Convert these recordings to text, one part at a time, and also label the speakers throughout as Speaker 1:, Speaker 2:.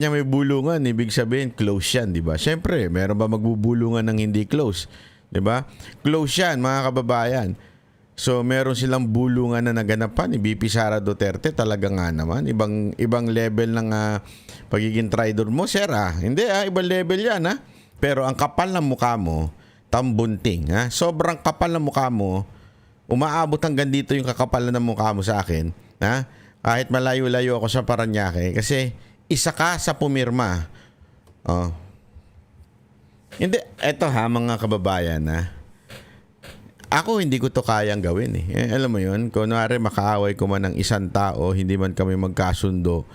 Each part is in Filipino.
Speaker 1: Niya may bulungan, ibig sabihin close yan, di ba? Siyempre, meron ba magbubulungan ng hindi close? Di ba? Close yan, mga kababayan. So, meron silang bulungan na naganapan ni BP Sara Duterte. Talaga nga naman. Ibang level ng pagiging traitor mo, sir. Hindi, ibang level yan. Pero ang kapal ng mukha mo, tambunting. Sobrang kapal ng mukha mo, umaabot hanggang dito yung kakapalan ng mukha mo sa akin. Kahit malayo-layo ako sa Paranaque. Kasi, isa ka sa pumirma. Hindi, eto mga kababayan ako hindi ko to kayang gawin alam mo yun, kunwari makaaway ko man ng isang tao, hindi man kami magkasundo,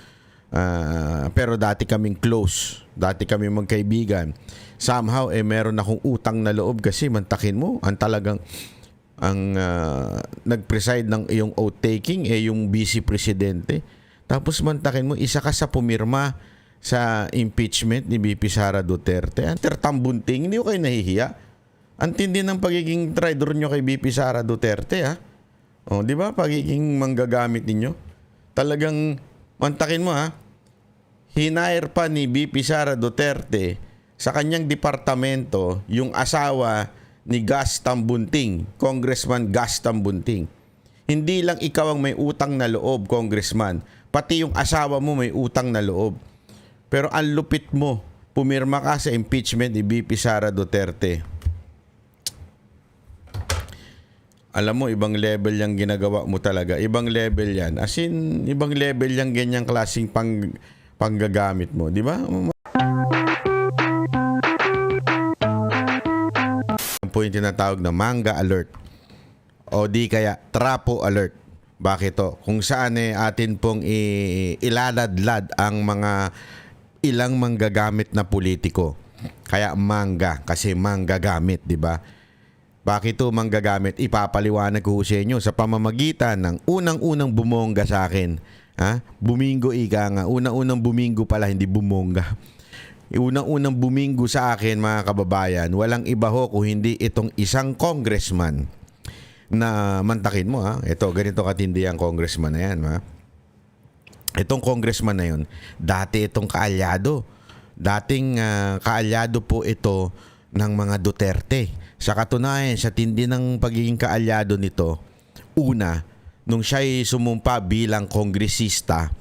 Speaker 1: pero dati kaming close, dati kami magkaibigan. Somehow, meron akong utang na loob kasi mantakin mo, ang nag-preside ng iyong oath-taking yung vice presidente. Tapos mantakin mo, isa ka sa pumirma sa impeachment ni BP Sara Duterte. Ang tertambunting, hindi ko kayo nahihiya. Ang tindi ng pagiging traitor nyo kay BP Sara Duterte, di ba? Pagiging manggagamit ninyo. Talagang, mantakin mo, hinire pa ni BP Sara Duterte sa kanyang departamento yung asawa ni Gas Tambunting, Congressman Gas Tambunting. Hindi lang ikaw ang may utang na loob, Congressman. Pati yung asawa mo may utang na loob. Pero ang lupit mo, pumirma ka sa impeachment ni BP Sara Duterte. Alam mo, ibang level yung ginagawa mo talaga. Ibang level yan. As in, ibang level yung ganyang klaseng panggagamit mo. Di ba? Yan po yung tinatawag na manga alert. O di kaya trapo alert. Bakit to? Kung saan atin pong ilaladlad ang mga ilang manggagamit na politiko. Kaya mangga, kasi manggagamit, di ba? Bakit to manggagamit? Ipapaliwanag ko sa inyo sa pamamagitan ng unang-unang bumongga sa akin. Bumingo ika nga. Unang-unang bumingo pala, hindi bumongga. Unang-unang bumingo sa akin, mga kababayan, walang iba ho kung hindi itong isang congressman na mantakin mo Ito, ganito katindi ang congressman na yan Itong congressman na yun, dati itong kaalyado. Dating kaalyado po ito ng mga Duterte. Sa katunayan, sa tindi ng pagiging kaalyado nito, una, nung siya'y sumumpa bilang kongresista,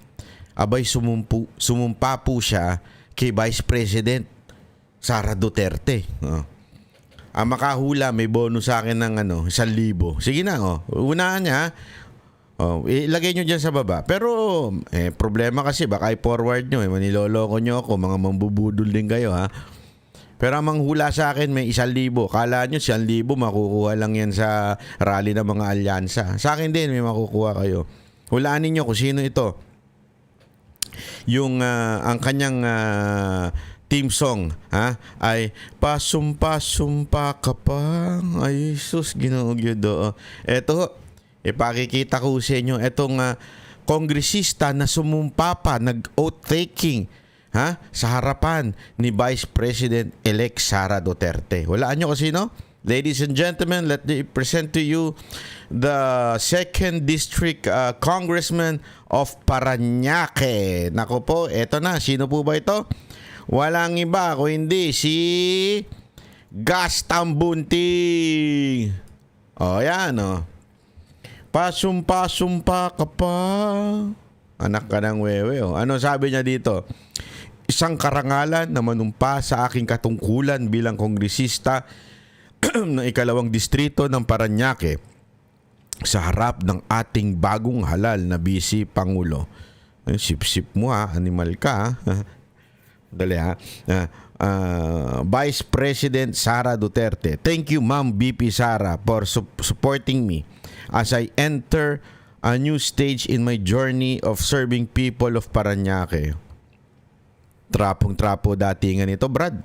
Speaker 1: abay sumumpa po siya kay Vice President Sara Duterte. Ang makahula, may bonus sa akin ng 1,000. Sige na, unahan niya. Ilagay nyo dyan sa baba. Pero, problema kasi, baka i-forward nyo. Maniloloko nyo ako, mga mambubudol din kayo, Pero ang manghula sa akin, may 1,000. Kala nyo, 1,000, makukuha lang yan sa rally ng mga alyansa. Sa akin din, may makukuha kayo. Hulaan ninyo kung sino ito. Yung, ang kanyang team song ay pasumpa-sumpa ka pa. Ay, sus, ginugyo. Eto, ipakikita ko sa inyo itong kongresista na sumumpa pa, nag-oath-taking sa harapan ni Vice President-elect Sara Duterte. Walaan nyo kasi, no? Ladies and gentlemen, let me present to you the 2nd District Congressman of Paranaque. Nako po, eto na. Sino po ba ito? Walang iba kung hindi si Gas Tambunting. Yan, pasumpa-sumpa ka pa. Anak ka ng wewe, Ano sabi niya dito? Isang karangalan na manumpa sa aking katungkulan bilang kongresista ng 2nd distrito ng Paranaque sa harap ng ating bagong halal na Vice Pangulo. Sip-sip mo animal ka Dali Vice President Sara Duterte. Thank you, Ma'am BP Sara, for supporting me as I enter a new stage in my journey of serving people of Paranaque. Trapong-trapo datingan ito, Brad.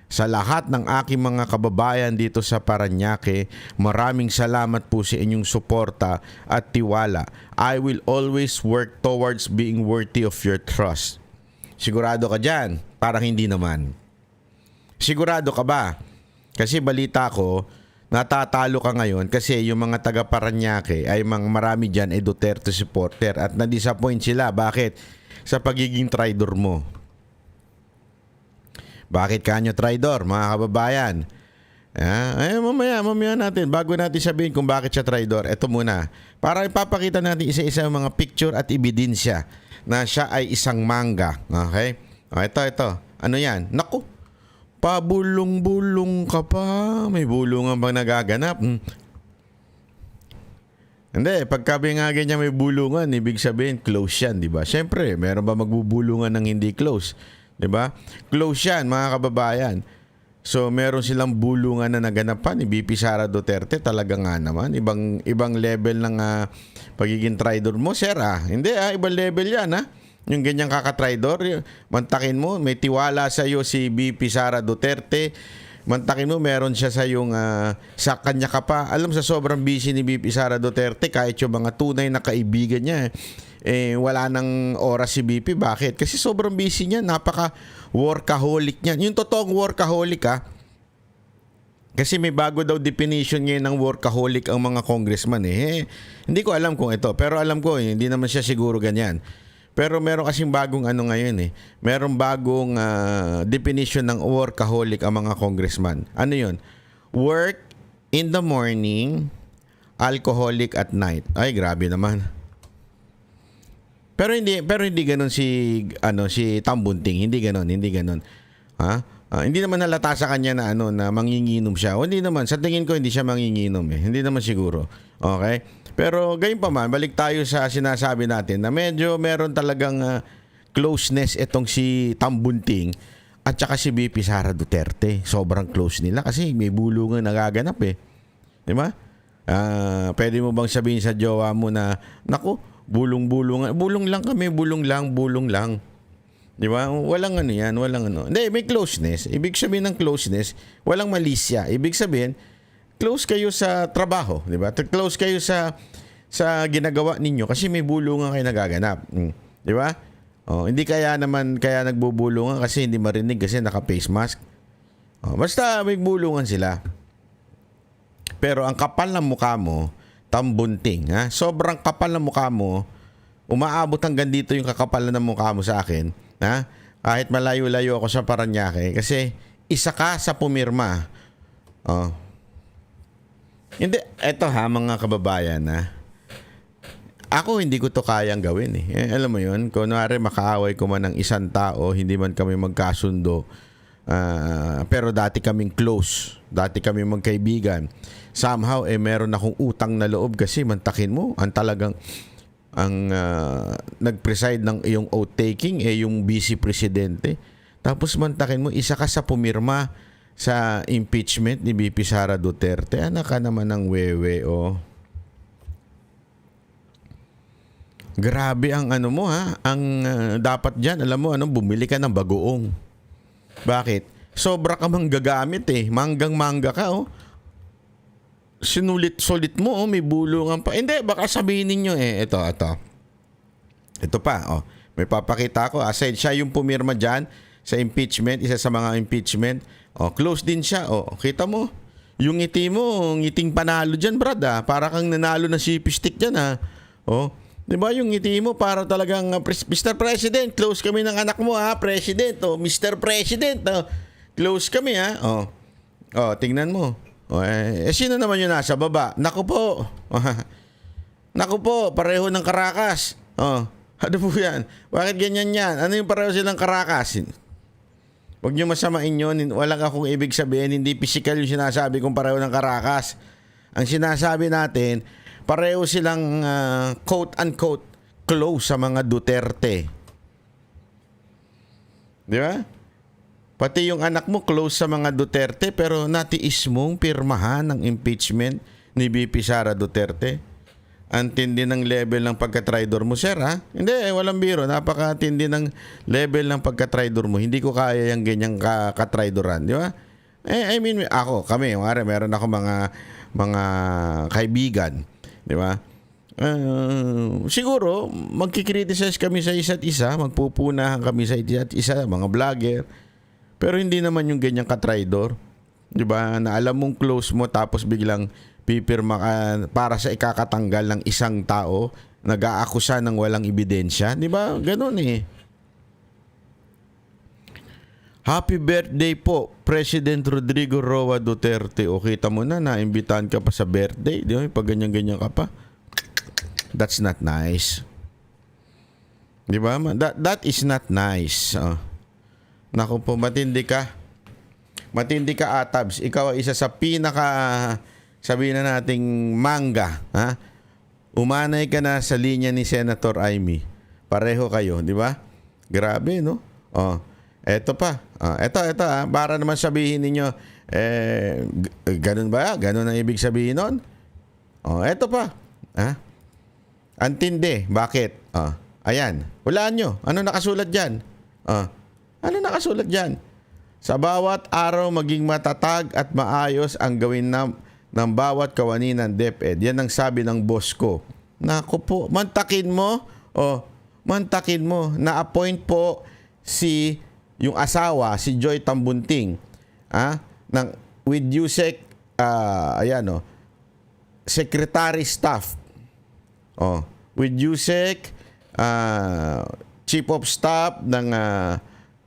Speaker 1: Sa lahat ng aking mga kababayan dito sa Paranaque, maraming salamat po sa inyong suporta at tiwala. I will always work towards being worthy of your trust. Sigurado ka dyan? Parang hindi naman. Sigurado ka ba? Kasi balita ko, natatalo ka ngayon kasi yung mga taga Paranaque ay marami dyan ay Duterte supporter at na-disappoint sila. Bakit? sa pagiging traidor mo. Bakit kanyo traidor, mga kababayan? Mamaya natin, bago natin sabihin kung bakit siya traidor, eto muna. Para ipapakita natin isa-isa yung mga picture at ebidensya na siya ay isang mangga. Okay? Ito. Ano yan? Naku, pabulong-bulong ka pa. May bulungan bang nagaganap? Hindi, pagkabi nga ganyan may bulungan, ibig sabihin close yan, di ba? Siyempre, meron ba magbubulungan ng hindi close? Di ba? Close yan, mga kababayan. So, meron silang bulungan na naganapan ni VP Sara Duterte. Talaga nga naman. Ibang level ng pagiging traidor mo, sir. Hindi, ibang level yan, Yung ganyang kakatraidor, mantakin mo, may tiwala sa iyo si VP Sara Duterte. Mantakin mo, meron siya sa yung sa kanya ka pa. Alam, sa sobrang busy ni VP Sara Duterte, kahit yung mga tunay na kaibigan niya, wala nang oras si VP. Bakit? Kasi sobrang busy niya, napaka-workaholic niya. Yung totoong workaholic, kasi may bago daw definition ngayon ng workaholic ang mga congressman. Hindi ko alam kung ito, pero alam ko, hindi naman siya siguro ganyan. Pero meron kasing bagong ngayon Meron bagong definition ng workaholic ang mga congressman. Ano yun? Work in the morning, alcoholic at night. Ay, grabe naman. Pero hindi ganoon si Tambunting, hindi ganoon. Hindi naman halata sa kanya na na manginginom siya. O hindi naman, sa tingin ko hindi siya manginginom Hindi naman siguro. Okay? Pero gayon pa man, balik tayo sa sinasabi natin na medyo meron talagang closeness itong si Tambunting at saka si VP Sara Duterte. Sobrang close nila kasi may bulungan nagaganap Di ba? Pwede mo bang sabihin sa jowa mo na, naku, bulong-bulungan. Bulong lang kami, bulong lang. Di ba? Walang yan, walang Hindi, may closeness. Ibig sabihin ng closeness, walang malisya. Ibig sabihin, close kayo sa trabaho, di ba? Close kayo sa ginagawa ninyo kasi may bulungan kayo nagaganap. Di ba? Hindi kaya nagbubulungan kasi hindi marinig kasi naka-face mask. Basta may bulungan sila. Pero ang kapal ng mukha mo, Tambunting, sobrang kapal ng mukha mo, umaabot hanggang dito yung kakapalan ng mukha mo sa akin, kahit malayo-layo ako sa Paranaque kasi isa ka sa pumirma. Hindi, eto mga kababayan ako hindi ko to kayang gawin alam mo yun, kunwari makaaway ko man ng isang tao, hindi man kami magkasundo, pero dati kaming close, dati kaming magkaibigan, somehow meron akong utang na loob kasi mantakin mo, ang nag-preside ng iyong oath taking yung vice presidente, tapos mantakin mo isa ka sa pumirma sa impeachment ni VP Sara Duterte. Anak ka naman ng wewe, Grabe ang mo, Ang dapat dyan, alam mo, bumili ka ng bagoong. Bakit? Sobra ka mang gagamit Manggang-mangga ka, Sinulit-sulit mo, may bulungan pa. Hindi, baka sabihin ninyo, ito. Ito pa, May papakita ko. Aside siya yung pumirma dyan sa impeachment, isa sa mga impeachment. Close din siya. Kita mo. Yung ngiti mo, ngiting panalo dyan, brad. Para kang nanalo na si Pistik dyan, Diba yung ngiti mo para talagang Mr. President, close kami ng anak mo, President. Mr. President, close kami, tingnan mo. Sino naman yung nasa baba? Naku po. Naku po, pareho ng karakas. Ano po yan? Bakit ganyan yan? Ano yung pareho silang karakas? Huwag nyo masamain yun. Walang akong ibig sabihin. Hindi physical yung sinasabi kong pareho ng karakas. Ang sinasabi natin, pareho silang quote-unquote close sa mga Duterte. Di ba? Pati yung anak mo close sa mga Duterte pero natiis mong pirmahan ng impeachment ni VP Sara Duterte. Ang tindi ng level ng pagka-traidor mo, sir, Hindi, walang biro. Napakatindi ng level ng pagka-traidor mo. Hindi ko kaya yung ganyang ka-traidoran, di ba? Kami, meron ako mga kaibigan, di ba? Siguro, magkikriticize kami sa isa't isa, magpupunahan kami sa isa't isa, mga vlogger. Pero hindi naman yung ganyang ka-traidor. Di ba? Na alam mong close mo tapos biglang pipirma ka para sa ikakatanggal ng isang tao, nag-aakusa ng walang ebidensya. Di ba? Ganun Happy birthday po, President Rodrigo Roa Duterte. O kita mo na, naimbitahan ka pa sa birthday. Di ba? Pag ganyan-ganyan ka pa. That's not nice. Di ba? That is not nice. Naku po, matindi ka. Matindi ka, Atabs. Ikaw ay isa sa sabihin na nating mangga. Ha? Umanay ka na sa linya ni Senator Amy. Pareho kayo, di ba? Grabe, no? Eto pa. Eto, para naman sabihin ninyo, ganun ba? Ganun ang ibig sabihin nun? Eto pa. Antindi. Bakit? Ayan. Hulaan nyo. Ano nakasulat dyan? Ano nakasulat dyan? Sa bawat araw maging matatag at maayos ang gawin ng bawat kawani ng DepEd. Yan ang sabi ng boss ko. Naku po, mantakin mo. Mantakin mo. Na-appoint po yung asawa, si Joy Tambunting. With USEC, secretary staff. With USEC, chief of staff ng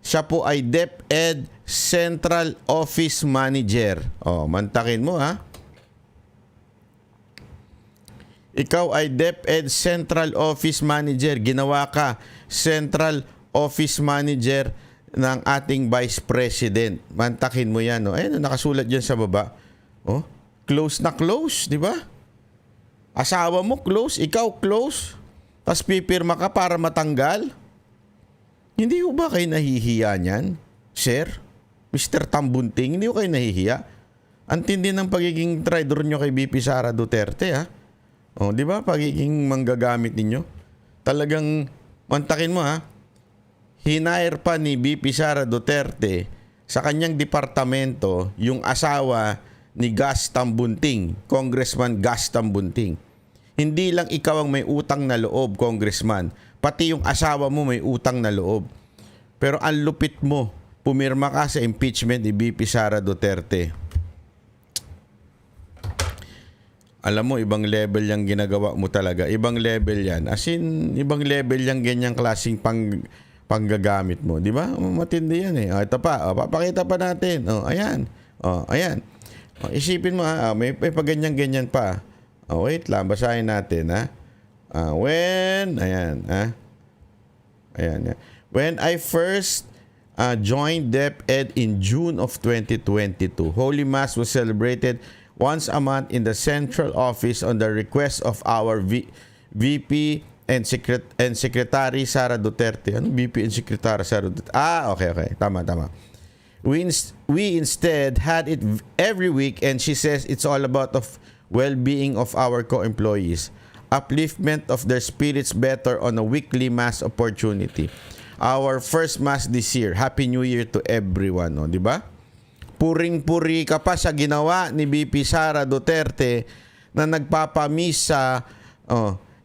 Speaker 1: siya po ay DepEd Central Office Manager. Mantakin mo, ha? Ikaw ay DepEd Central Office Manager. Ginawa ka Central Office Manager ng ating Vice President. Mantakin mo yan. Ayun, nakasulat dyan sa baba. Close na close, di ba? Asawa mo close, ikaw close. Tapos pipirma ka para matanggal. Hindi ho ba kayo nahihiya niyan, Sir? Mr. Tambunting, hindi ho kayo nahihiya? Ang tindi ng pagiging traidor nyo kay BP Sara Duterte, ha? Di ba? Pagiging manggagamit ninyo. Talagang, mantakin mo, ha? Hinair pa ni BP Sara Duterte sa kanyang departamento yung asawa ni Gas Tambunting, Congressman Gas Tambunting. Hindi lang ikaw ang may utang na loob, Congressman. Pati yung asawa mo may utang na loob. Pero ang lupit mo, pumirma ka sa impeachment ni BP Sara Duterte. Alam mo, ibang level yung ginagawa mo talaga. Ibang level yan. As in, ibang level yung ganyang klaseng panggagamit mo. Di ba? Matindi yan eh. Ito pa. Papakita pa natin. Ayan. Ayan. Isipin mo may paganyan-ganyan pa. Wait lang. Basahin natin ha. Ayan. When I first joined DepEd in June of 2022, Holy Mass was celebrated once a month in the central office on the request of our VP and Secretary Sara Duterte. Ano VP and Secretary Sara Duterte? Okay. Tama. We instead had it every week, and she says it's all about of well-being of our co-employees. Upliftment of their spirits better on a weekly mass opportunity. Our first mass this year. Happy New Year to everyone. Di ba? Puring-puri ka pa sa ginawa ni BP Sara Duterte na nagpapamisa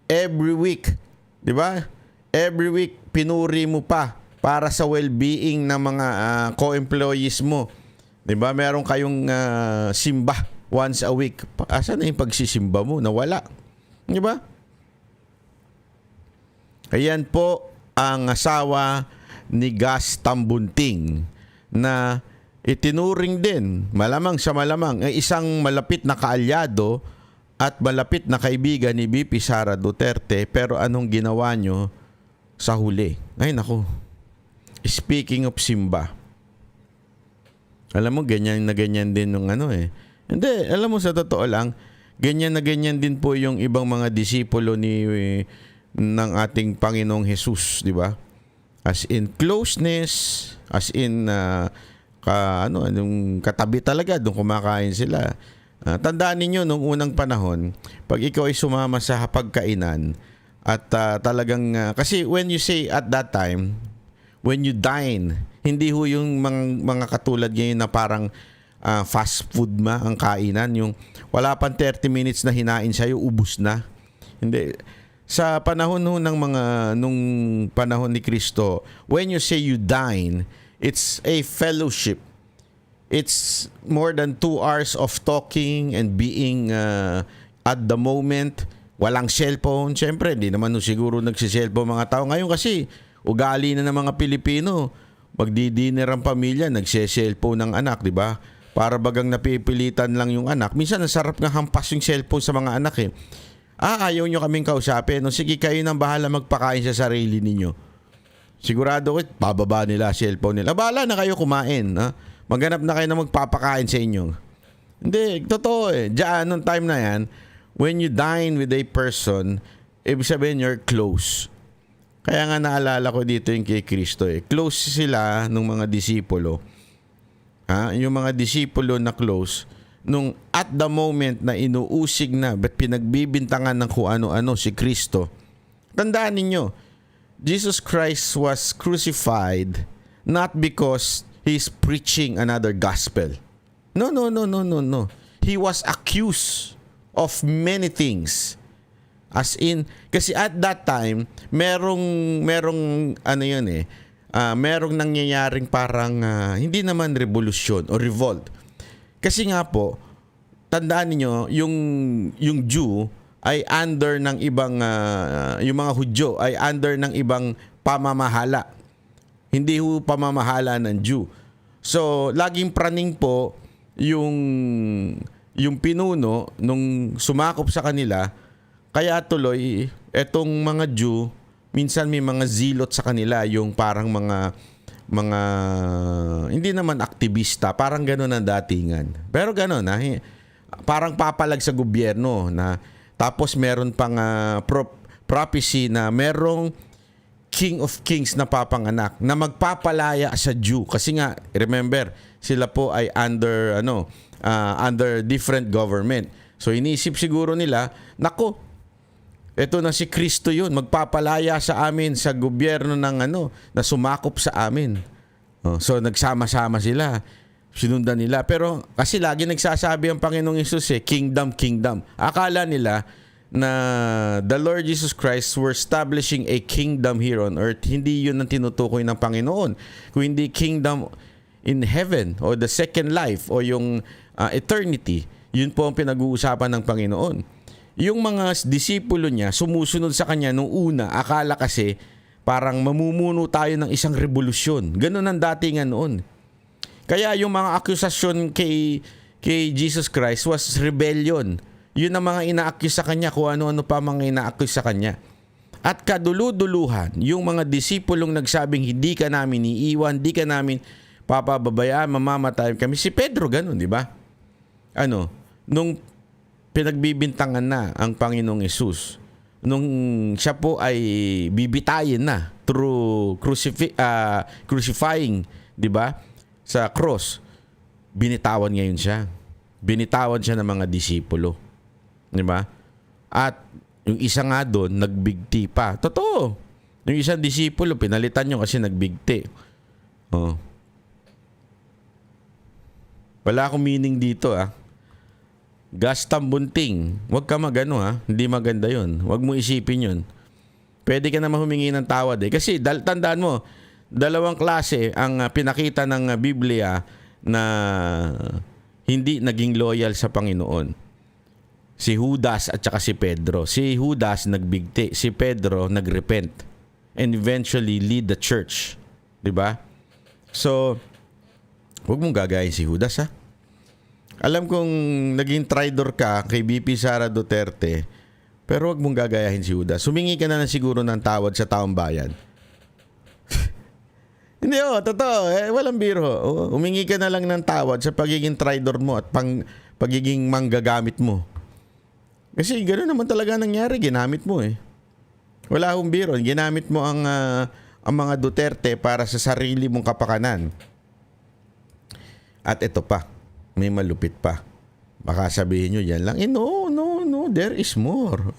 Speaker 1: every week. Di ba? Every week, pinuri mo pa para sa well-being ng mga co-employees mo. Di ba? Meron kayong simba once a week. Asan na yung pagsisimba mo? Nawala. Di ba? Ayan po ang asawa ni Gas Tambunting na itinuring din, malamang sa malamang, ay isang malapit na kaalyado at malapit na kaibigan ni BP Sara Duterte. Pero anong ginawa nyo sa huli? Ay naku. Speaking of simba, alam mo, ganyan na ganyan din nung Hindi, alam mo, sa totoo lang, ganyan na ganyan din po yung ibang mga disipulo ng ating Panginoong Jesus, di ba? As in closeness, as in yung katabi talaga, doon kumakain sila. Tandaan ninyo, nung unang panahon, pag ikaw ay sumama sa hapagkainan, at talagang, kasi when you say at that time, when you dine, hindi ho yung mga katulad ngayon na parang fast food ang kainan, yung wala pang 30 minutes na hinain sa'yo, ubus na. Hindi. Sa panahon nung panahon ni Kristo, when you say you dine, it's a fellowship. It's more than 2 hours of talking and being at the moment. Walang cellphone. Siyempre, hindi naman siguro nagsiselfone mga tao. Ngayon kasi, ugali na ng mga Pilipino. magdi-dinner ang pamilya, nagse-cellphone ng anak, di ba? Para bagang napipilitan lang yung anak. Minsan, ang sarap nga hampas yung cellphone sa mga anak eh. Ayaw nyo kaming kausapin. No, sige, kayo nang bahala magpakain sa sarili ninyo. Sigurado ko, pababa nila, cellphone nila. Bahala na kayo kumain. Ha? Maghanap na kayo na magpapakain sa inyo. Hindi, totoo eh. Diyan, nung time na yan, when you dine with a person, ibig sabihin you're close. Kaya nga naalala ko dito yung kay Kristo eh. Close sila nung mga disipulo. Yung mga disipulo na close, nung at the moment na inuusig na, ba't pinagbibintangan ng kung ano-ano si Kristo. Tandaan ninyo, Jesus Christ was crucified not because He's preaching another gospel. No. He was accused of many things. As in, kasi at that time, merong ano yun eh, merong nangyayaring parang hindi naman revolusyon o revolt. Kasi nga po, tandaan niyo yung Jew ay under ng ibang yung mga Hudyo ay under ng ibang pamamahala. Hindi ho pamamahala ng Jew. So, laging praning po yung pinuno nung sumakop sa kanila, kaya tuloy etong mga Jew minsan may mga zilot sa kanila, yung parang mga hindi naman aktivista, parang gano'n ang datingan. Pero gano'n, parang papalag sa gobyerno na tapos meron pang prophecy na merong King of Kings na papanganak na magpapalaya sa Jew. Kasi nga, remember, sila po ay under different government. So iniisip siguro nila, nako, ito na si Kristo yun, magpapalaya sa amin sa gobyerno ng na sumakop sa amin. So nagsama-sama sila, sinundan nila. Pero kasi lagi nagsasabi ang Panginoong Hesus kingdom. Akala nila na the Lord Jesus Christ were establishing a kingdom here on earth. Hindi yun ang tinutukoy ng Panginoon. Kung hindi kingdom in heaven o the second life o yung eternity, yun po ang pinag-uusapan ng Panginoon. Yung mga disipulo niya, sumusunod sa kanya nung una, akala kasi parang mamumuno tayo ng isang revolusyon. Ganun ang datingan noon. Kaya yung mga akusasyon kay Jesus Christ was rebellion. Yun ang mga ina-accuse sa kanya, kung ano-ano pa mga ina-accuse sa kanya. At kaduluduluhan, yung mga disipulong nagsabing hindi ka namin iiwan, hindi ka namin papababayaan, mamamatay kami. Si Pedro ganun, di ba? Nung pinagbibintangan na ang Panginoong Hesus, nung siya po ay bibitayin na through crucifying, di ba? Sa cross, binitawan ngayon siya. Binitawan siya ng mga disipulo. Di ba? At yung isa nga doon, nagbigti pa. Totoo. Yung isang disipulo, pinalitan nyo kasi nagbigti. Wala akong meaning dito Gastang bunting. Huwag ka magano Hindi maganda yun. Huwag mo isipin yun. Pwede ka naman humingi ng tawad Kasi tandaan mo, dalawang klase ang pinakita ng Biblia na hindi naging loyal sa Panginoon. Si Judas at saka si Pedro. Si Judas nagbigti, si Pedro nagrepent and eventually lead the church. 'Di ba? So, huwag mong gagayin si Judas Alam kong naging traitor ka kay BP Sara Duterte, pero huwag mong gagayahin si Judas. Humingi ka na siguro ng tawad sa taong bayan. Hindi totoo. Walang biro. Humingi ka na lang ng tawad sa pagiging traitor mo at pagiging manggagamit mo. Kasi gano'n naman talaga nangyari. Ginamit mo Wala akong biro. Ginamit mo ang mga Duterte para sa sarili mong kapakanan. At ito pa. May malupit pa. Baka sabihin nyo, yan lang. No. There is more.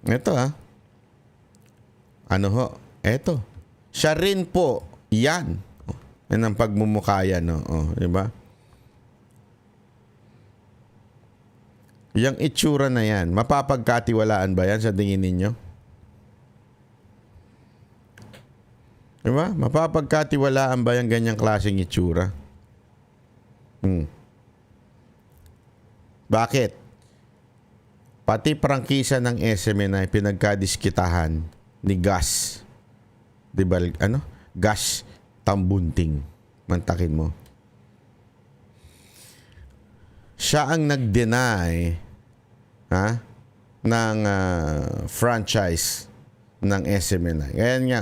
Speaker 1: Ito Ito. Siya rin po. Yan. Yan ang pagmumukha yan. Diba? Yang itsura na yan, mapapagkatiwalaan ba yan sa tingin ninyo? Diba? Mapapagkatiwalaan ba yung ganyang klaseng itsura? Bakit? Pati prangkisa ng SMN ay pinagkadiskitahan ni Gus. Gus Tambunting. Mantakin mo. Siya ang nag-deny ng franchise ng SMNI. Ngayon nga,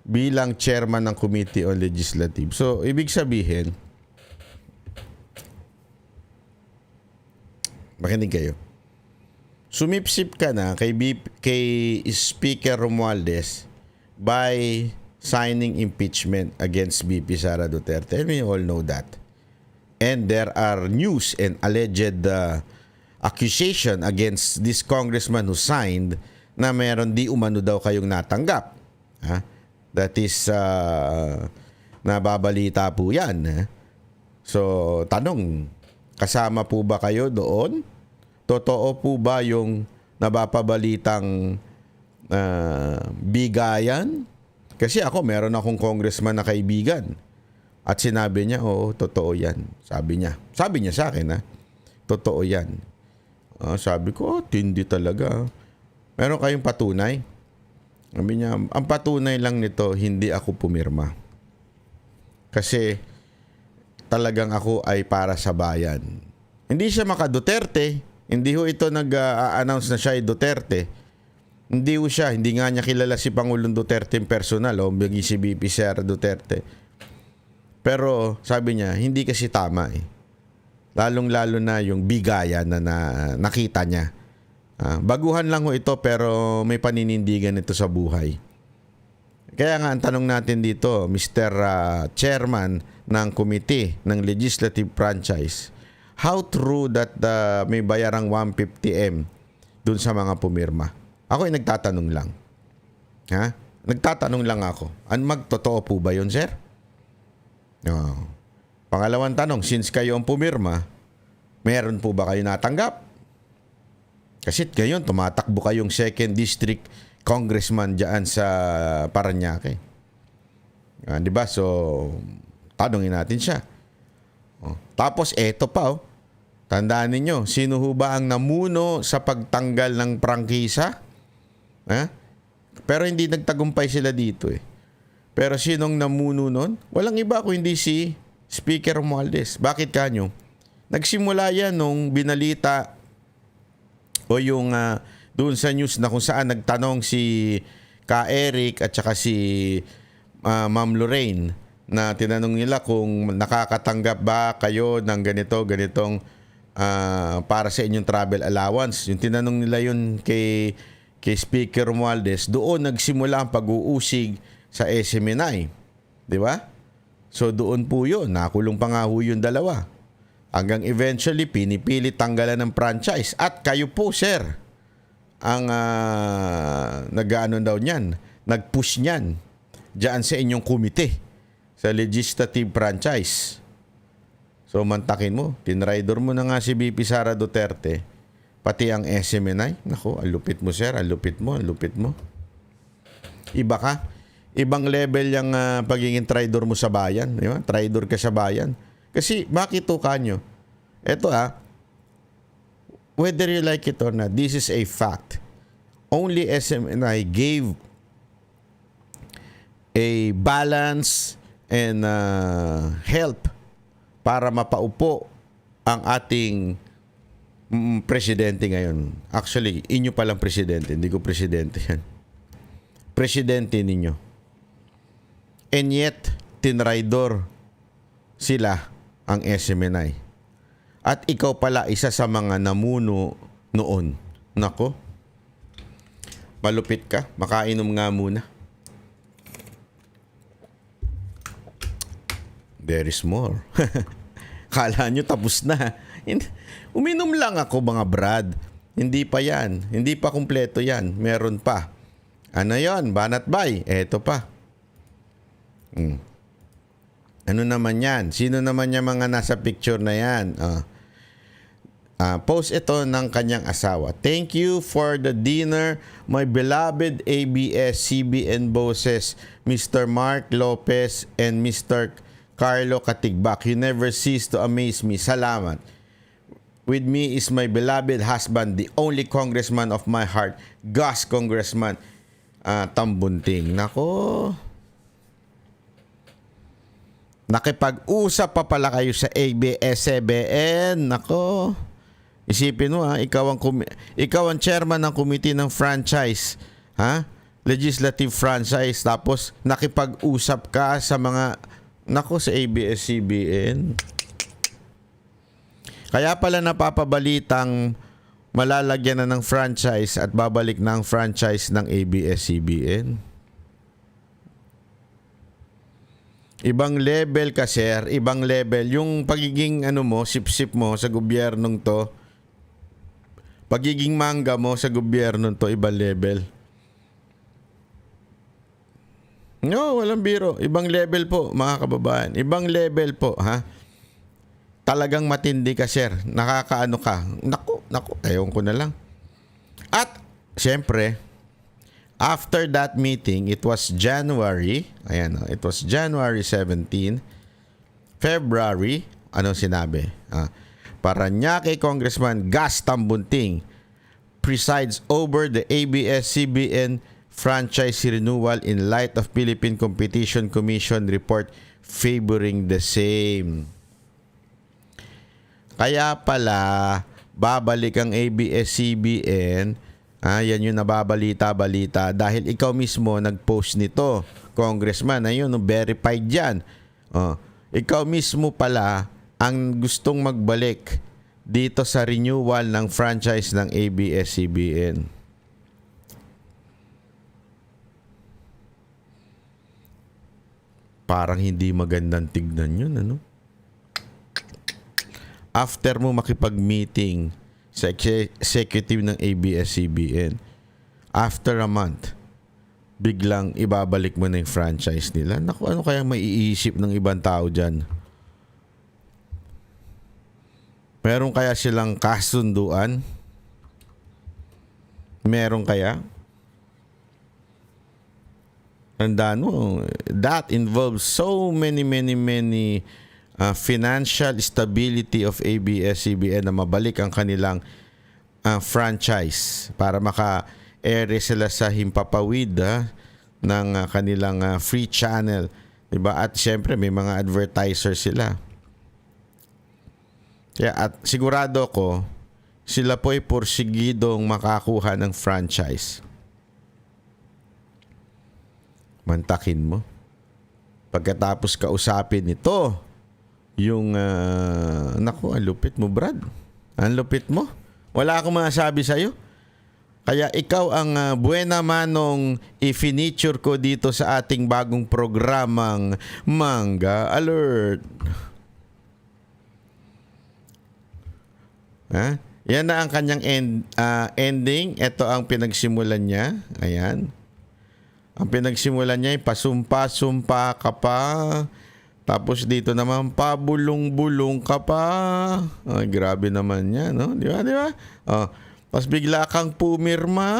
Speaker 1: bilang chairman ng Committee on Legislative. So, ibig sabihin, makinig kayo. Sumipsip ka na kay Speaker Romualdez by signing impeachment against VP Sara Duterte. And we all know that. And there are news and alleged accusation against this congressman who signed na meron di umano daw kayong natanggap. That is, nababalita po yan. So, tanong, kasama po ba kayo doon? Totoo po ba yung nabapabalitang bigayan? Kasi ako, meron akong congressman na kaibigan. At sinabi niya, oo, totoo yan. Sabi niya sa akin, totoo yan. Sabi ko, tindi talaga. Meron kayong patunay? Sabi niya, ang patunay lang nito, hindi ako pumirma. Kasi talagang ako ay para sa bayan. Hindi siya maka-Duterte. Hindi ho ito nag-announce na siya ay Duterte. Hindi ho siya. Hindi nga niya kilala si Pangulong Duterte in personal. O si VP Sara Duterte. Pero sabi niya, hindi kasi tama eh. Lalong-lalo na yung bigaya na nakita niya. Baguhan lang ho ito pero may paninindigan ito sa buhay. Kaya nga ang tanong natin dito, Mr. Chairman ng Committee ng Legislative Franchise, how true that may bayarang 150M dun sa mga pumirma? Ako ay nagtatanong lang. Nagtatanong lang ako. Magtotoo po ba yun, sir? No. Pangalawang tanong, since kayo ang pumirma, meron po ba kayo natanggap? Kasi ngayon, tumatakbo kayong 2nd District Congressman dyan sa Parañaque. Diba? So, tanongin natin siya. Tapos, eto pa. Tandaan ninyo, sino ho ba ang namuno sa pagtanggal ng prangkisa? Pero hindi nagtagumpay sila dito eh. Pero sinong namuno nun? Walang iba kundi si Speaker Romualdez. Bakit kanyo? Nagsimula yan nung binalita o yung doon sa news na kung saan nagtanong si Ka Eric at saka si Ma'am Lorraine na tinanong nila kung nakakatanggap ba kayo ng ganitong para sa inyong travel allowance. Yung tinanong nila yun kay Speaker Romualdez, doon nagsimula ang pag-uusig sa SMNI. Di ba? So doon po yun, nakulong pa nga ho yung dalawa. Hanggang eventually, pinipilit tanggalan ng franchise. At kayo po, sir, ang nag-ano daw niyan, nag-push niyan dyan sa inyong komite sa legislative franchise. So mantakin mo, tinrider mo na nga si VP Sara Duterte, pati ang SMNI. Naku, alupit mo, sir, alupit mo. Iba ka. Ibang level yung pagiging traidor mo sa bayan. Di ba? Traidor ka sa bayan. Kasi bakit to kanyo? Ito whether you like it or not, this is a fact. Only SMNI gave a balance and help para mapaupo ang ating presidente ngayon. Actually, inyo palang presidente. Hindi ko presidente yan. Presidente ninyo. And yet, tinraidor sila ang SMNI. At ikaw pala isa sa mga namuno noon. Nako. Malupit ka. Makainom nga muna. There is more. Kala nyo tapos na. Uminom lang ako mga brad. Hindi pa yan. Hindi pa kumpleto yan. Meron pa. Ano yon? Banat bay. Eto pa. Ano naman yan? Sino naman yung mga nasa picture na yan? Post ito ng kanyang asawa. Thank you for the dinner, my beloved ABS-CBN bosses, Mr. Mark Lopez and Mr. Carlo Katigbak. You never cease to amaze me. Salamat. With me is my beloved husband, the only congressman of my heart, Gus Congressman Tambunting. Nako. Nakipag-usap pa pala kayo sa ABS-CBN. Nako. Isipin mo ikaw ang chairman ng committee ng franchise, ha? Legislative franchise, tapos nakipag-usap ka sa mga sa ABS-CBN. Kaya pala napapabalitang malalagyan na ng franchise at babalik na ang franchise ng ABS-CBN. Ibang level ka, sir. Ibang level. Yung pagiging sip-sip mo sa gobyernong to, pagiging mangga mo sa gobyernong to, ibang level. No, walang biro. Ibang level po, mga kababayan. Ibang level po, ha? Talagang matindi ka, sir. Nakakaano ka. Naku, ewan ko na lang. At, syempre, after that meeting, it was January, it was January 17, February, anong sinabi? Parañaque Congressman Gas Tambunting presides over the ABS-CBN franchise renewal in light of Philippine Competition Commission report favoring the same. Kaya pala, babalik ang ABS-CBN. Yan yung nababalita-balita dahil ikaw mismo nag-post nito. Congressman, ayun, verified yan. Ikaw mismo pala ang gustong magbalik dito sa renewal ng franchise ng ABS-CBN. Parang hindi magandang tignan yun, ano? After mo makipag-meeting sa executive ng ABS-CBN, after a month, biglang ibabalik mo na yung franchise nila. Naku, ano kaya maiisip ng ibang tao dyan? Meron kaya silang kasunduan? Meron kaya? Tandaan mo, that involves so many financial stability of ABS-CBN na mabalik ang kanilang franchise para maka-ere sila sa himpapawid ng kanilang free channel, diba? At syempre may mga advertisers sila. Kaya at sigurado ko sila po ay porsigidong makakuha ng franchise. Mantakin mo. Pagkatapos kausapin ito, yung, ang lupit mo, Brad. Ang lupit mo. Wala akong masabi sa'yo. Kaya ikaw ang buena manong i-feature ko dito sa ating bagong programang Mangga Alert. Yan na ang kanyang ending. Ito ang pinagsimulan niya. Ayan. Ang pinagsimulan niya ay pasumpa-sumpa ka pa. Tapos dito naman pabulong-bulong ka pa. Ay, grabe naman yan, no? Di ba? Tapos bigla kang pumirma.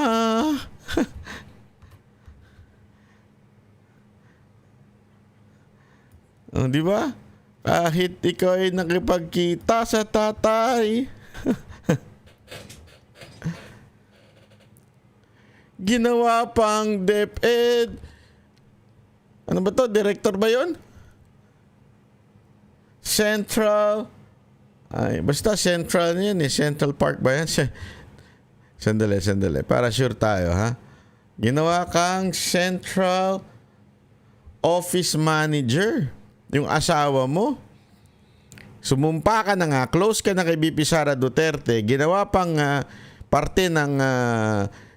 Speaker 1: Di ba? Kahit ikaw ay nakipagkita sa tatay. Ginawa pang DepEd. Ano ba to? Director ba yun? Central. Ay, basta Central yan eh. Central Park ba yan? Sandali. Para sure tayo, ha? Ginawa kang Central Office Manager. Yung asawa mo. Sumumpa ka na nga. Close ka na kay BP Sara Duterte. Ginawa pang parte ng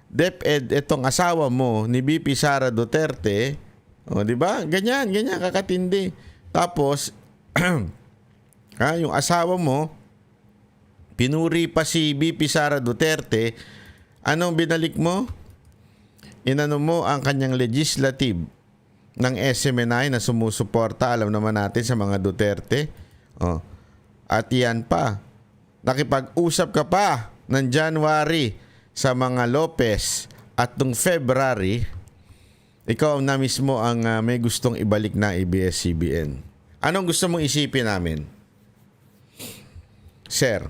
Speaker 1: DepEd itong asawa mo ni BP Sara Duterte. O, di ba? Ganyan kakatindi. Tapos yung asawa mo pinuri pa si BP Sara Duterte. Anong binalik mo? Inano mo ang kanyang legislative ng SMNI na sumusuporta, alam naman natin, sa mga Duterte. At yan pa, nakipag-usap ka pa ng January sa mga Lopez at nung February, ikaw na mismo ang may gustong ibalik na ABS-CBN. Anong gusto mong isipin namin? Sir,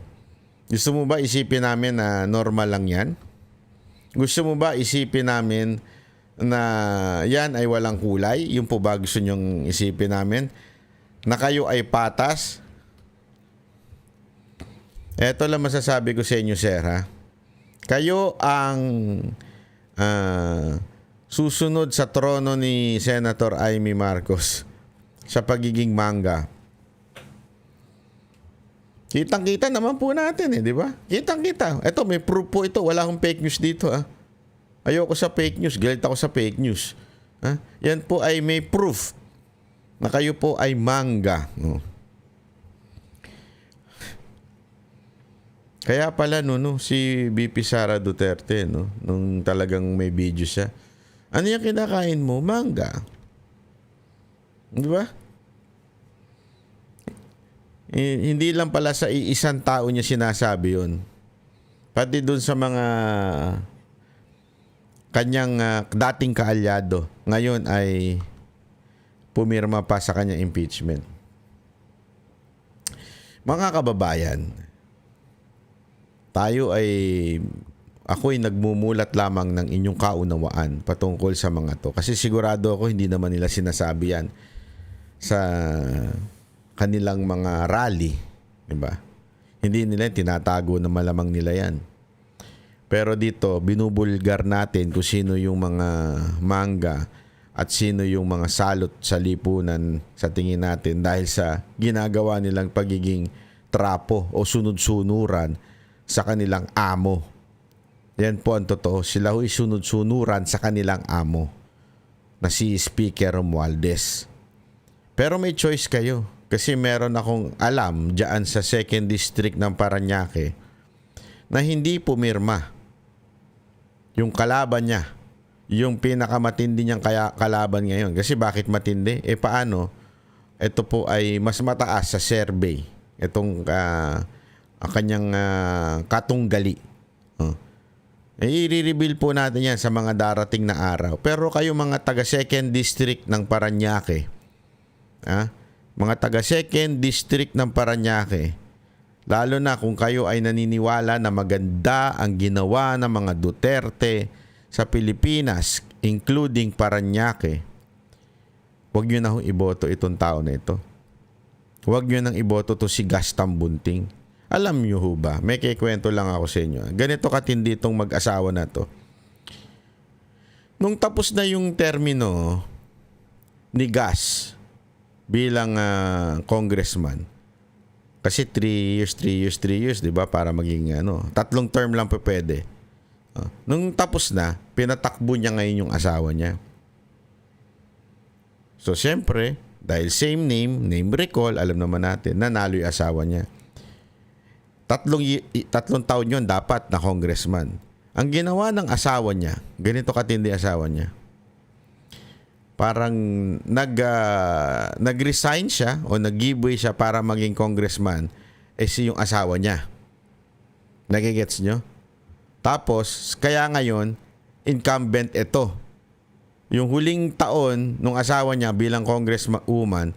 Speaker 1: gusto mo ba isipin namin na normal lang yan? Gusto mo ba isipin namin na yan ay walang kulay? Yung po ba gusto nyong isipin namin? na kayo ay patas, eto lang masasabi ko sa inyo, sir, ha? Kayo ang susunod sa trono ni Senator Amy Marcos sa pagiging mangga. Kitang-kita naman po natin di ba? Kitang-kita. Ito, may proof po ito. Wala akong fake news dito, ha? Ayoko sa fake news. Galit ako sa fake news. Ha? Yan po ay may proof na kayo po ay mangga. Kaya pala si VP Sara Duterte, nung talagang may video siya. Ano yung kinakain mo? Mangga. Di ba? Hindi lang pala sa isang tao niya sinasabi yun. Pati dun sa mga kanyang dating kaalyado. Ngayon ay pumirma pa sa kanyang impeachment. Mga kababayan, ako'y nagmumulat lamang ng inyong kaunawaan patungkol sa mga to. Kasi sigurado ako hindi naman nila sinasabi yan sa kanilang mga rally, di ba? Hindi nila tinatago na malamang nila yan. Pero dito, binubulgar natin kung sino yung mga mangga at sino yung mga salot sa lipunan sa tingin natin dahil sa ginagawa nilang pagiging trapo o sunod-sunuran sa kanilang amo. Yan po ang totoo. Sila ho'y sunod-sunuran sa kanilang amo na si Speaker Romualdez. Pero may choice kayo. Kasi meron akong alam dyan sa 2nd District ng Parañaque na hindi pumirma yung kalaban niya. Yung pinakamatindi niyang kalaban ngayon. Kasi bakit matindi? Paano? Ito po ay mas mataas sa survey. Itong kanyang katunggali. I-reveal po natin yan sa mga darating na araw. Pero kayo mga taga 2nd District ng Parañaque, mga taga 2nd District ng Parañaque, lalo na kung kayo ay naniniwala na maganda ang ginawa ng mga Duterte sa Pilipinas, including Parañaque, huwag nyo na iboto itong tao na ito. Huwag nyo nang iboto to si Gaston Bunting. Alam nyo ho ba, may kikwento lang ako sa inyo. Ganito katindi itong mag-asawa na to. Nung tapos na yung termino ni Gas bilang congressman, kasi 3 years, di ba? Para maging 3 term lang pa pwede. Nung tapos na, pinatakbo niya ngayon yung asawa niya. So, siyempre, dahil same name recall, alam naman natin, nanalo yung asawa niya. 3 taon yun dapat na congressman. Ang ginawa ng asawa niya, ganito katindi asawa niya, parang nag-resign siya o nag-giveaway siya para maging congressman yung asawa niya. Nagigets nyo? Tapos, kaya ngayon, incumbent ito. Yung huling taon nung asawa niya bilang congresswoman,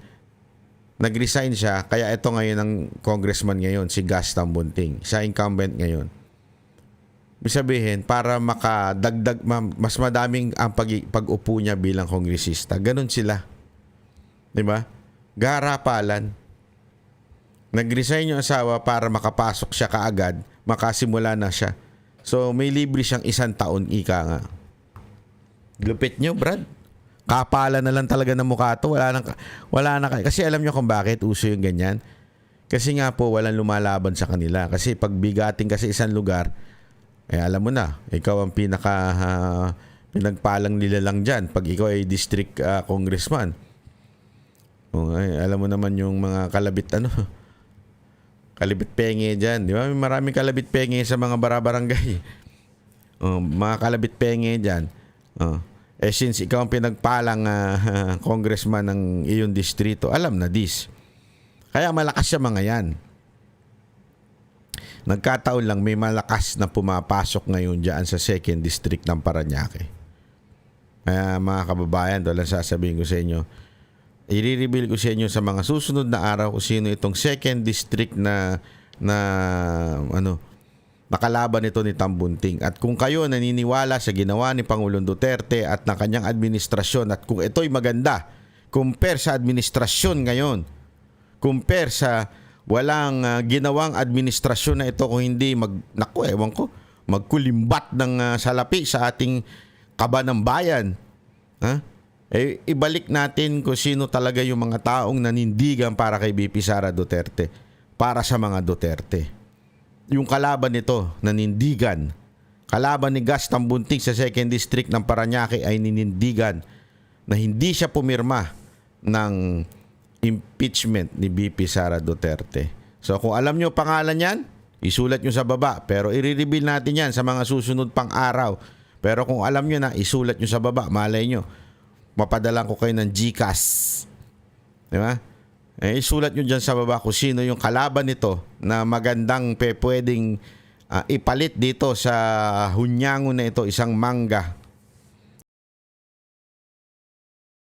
Speaker 1: nag-resign siya, kaya ito ngayon ang congressman ngayon, si Gaston Bunting. Siya incumbent ngayon. Ibig sabihin, para makadagdag, mas madaming ang pag-upo niya bilang kongresista. Ganon sila. Diba? Garapalan. Nag-resign yung asawa para makapasok siya kaagad, makasimula na siya. So, may libre siyang 1 taon, ika nga. Lupit nyo, Brad. Kapala na lang talaga ng mukha to. Wala na. Kasi alam nyo kung bakit uso yung ganyan. Kasi nga po, walang lumalaban sa kanila. Kasi pag bigating kasi isang lugar, alam mo na, ikaw ang pinagpalang nila lang dyan pag ikaw ay district congressman. Alam mo naman yung mga kalabit penge dyan. Di ba? May maraming kalabit penge sa mga barabarangay. Mga kalabit penge dyan. Since ikaw ang pinagpalang congressman ng iyong distrito, alam na this. Kaya malakas siya mga yan. Nagkataon lang may malakas na pumapasok ngayon dyan sa 2nd District ng Parañaque. Kaya mga kababayan, doon lang sasabihin ko sa inyo, i-reveal ko sa inyo sa mga susunod na araw kung sino itong 2nd District na nakalaban ito ni Tambunting. At kung kayo naniniwala sa ginawa ni Pangulong Duterte at ng kanyang administrasyon at kung ito'y maganda compare sa administrasyon ngayon compare sa walang ginawang administrasyon na ito kung hindi magkulimbat ng salapi sa ating kaba ng bayan. Ha? Ibalik natin kung sino talaga yung mga taong nanindigan para kay BP Sara Duterte, para sa mga Duterte. Yung kalaban nito, nanindigan. Kalaban ni Gus Tambunting sa 2nd District ng Parañaque ay ninindigan na hindi siya pumirma ng impeachment ni BP Sara Duterte. So kung alam nyo pangalan yan, isulat nyo sa baba. Pero i-reveal natin yan sa mga susunod pang araw. Pero kung alam nyo na, isulat nyo sa baba. Malay nyo, mapadalang ko kayo ng GCash. Di ba? Isulat nyo dyan sa baba kung sino yung kalaban nito na magandang pwedeng ipalit dito sa hunyango na ito, isang mangga